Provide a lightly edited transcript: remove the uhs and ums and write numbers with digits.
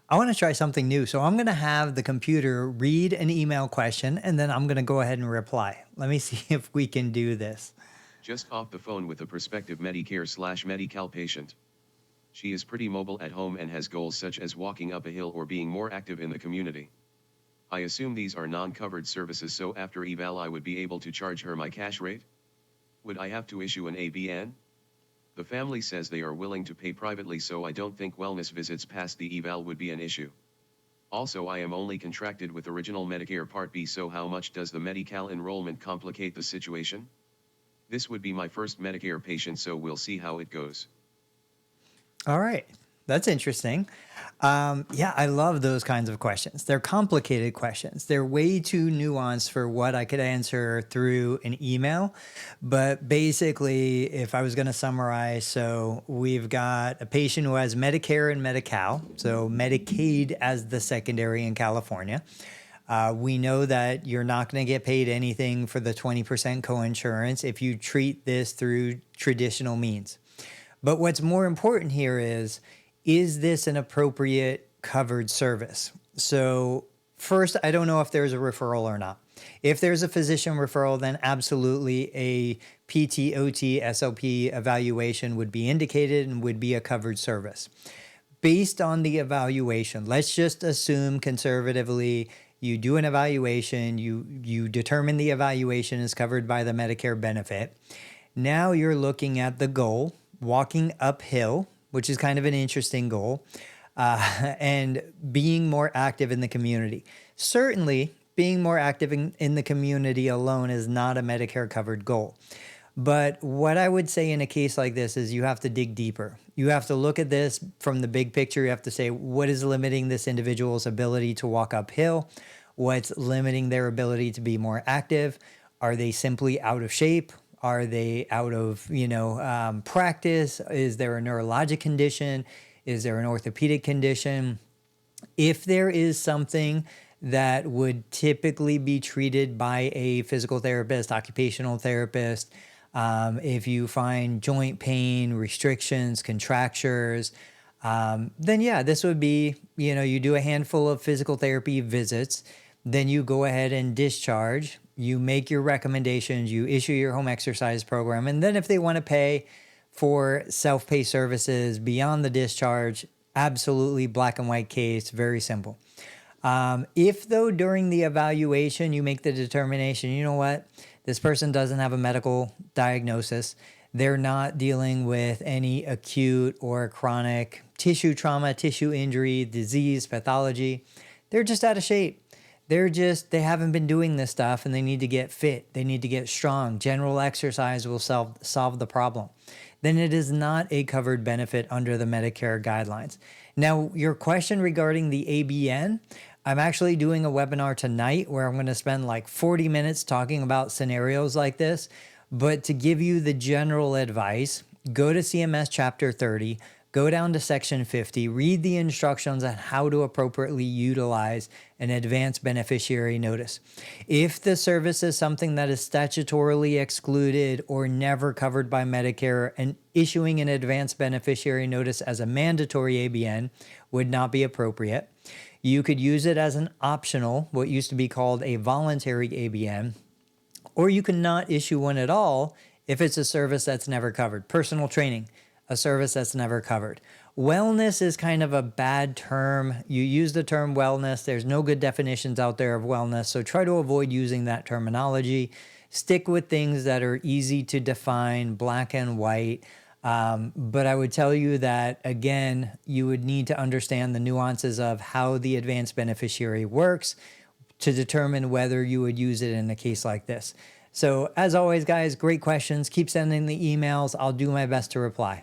I want to try something new. So I'm going to have the computer read an email question and then I'm going to go ahead and reply. Let me see if we can do this. Just off the phone with a prospective Medicare/Medi-Cal patient. She is pretty mobile at home and has goals such as walking up a hill or being more active in the community. I assume these are non-covered services, so after eval I would be able to charge her my cash rate? Would I have to issue an ABN? The family says they are willing to pay privately, so I don't think wellness visits past the eval would be an issue. Also, I am only contracted with Original Medicare Part B, so how much does the Medi-Cal enrollment complicate the situation? This would be my first Medicare patient, so we'll see how it goes. All right. That's interesting. Yeah, I love those kinds of questions. They're complicated questions. They're way too nuanced for what I could answer through an email. But basically, if I was going to summarize, so we've got a patient who has Medicare and Medi-Cal, so Medicaid as the secondary in California. We know that you're not going to get paid anything for the 20% coinsurance if you treat this through traditional means. But what's more important here is this an appropriate covered service? So first, I don't know if there's a referral or not. If there's a physician referral, then absolutely a PT, OT, SLP evaluation would be indicated and would be a covered service. Based on the evaluation, let's just assume conservatively you do an evaluation, you determine the evaluation is covered by the Medicare benefit. Now you're looking at the goal, walking uphill, which is kind of an interesting goal, and being more active in the community. Certainly, being more active in the community alone is not a Medicare covered goal. But what I would say in a case like this is you have to dig deeper. You have to look at this from the big picture. You have to say, what is limiting this individual's ability to walk uphill? What's limiting their ability to be more active? Are they simply out of shape? Are they out of, practice? Is there a neurologic condition? Is there an orthopedic condition? If there is something that would typically be treated by a physical therapist, occupational therapist, if you find joint pain, restrictions, contractures, then yeah, this would be, you do a handful of physical therapy visits, then you go ahead and discharge, you make your recommendations, you issue your home exercise program, and then if they want to pay for self-pay services beyond the discharge, absolutely black and white case, very simple. If though during the evaluation you make the determination, you know what, this person doesn't have a medical diagnosis, they're not dealing with any acute or chronic tissue trauma, tissue injury, disease, pathology, they're just out of shape. They haven't been doing this stuff and they need to get fit. They need to get strong. General exercise will solve the problem. Then it is not a covered benefit under the Medicare guidelines. Now, your question regarding the ABN, I'm actually doing a webinar tonight where I'm going to spend like 40 minutes talking about scenarios like this. But to give you the general advice, go to CMS Chapter 30, go down to Section 50, read the instructions on how to appropriately utilize an advance beneficiary notice. If the service is something that is statutorily excluded or never covered by Medicare, and issuing an advance beneficiary notice as a mandatory ABN would not be appropriate. You could use it as an optional, what used to be called a voluntary ABN, or you can not issue one at all if it's a service that's never covered. Personal training, a service that's never covered. Wellness is kind of a bad term. You use the term wellness. There's no good definitions out there of wellness, so try to avoid using that terminology. Stick with things that are easy to define, black and white. But I would tell you that, again, you would need to understand the nuances of how the advanced beneficiary works to determine whether you would use it in a case like this. So as always, guys, great questions. Keep sending the emails. I'll do my best to reply.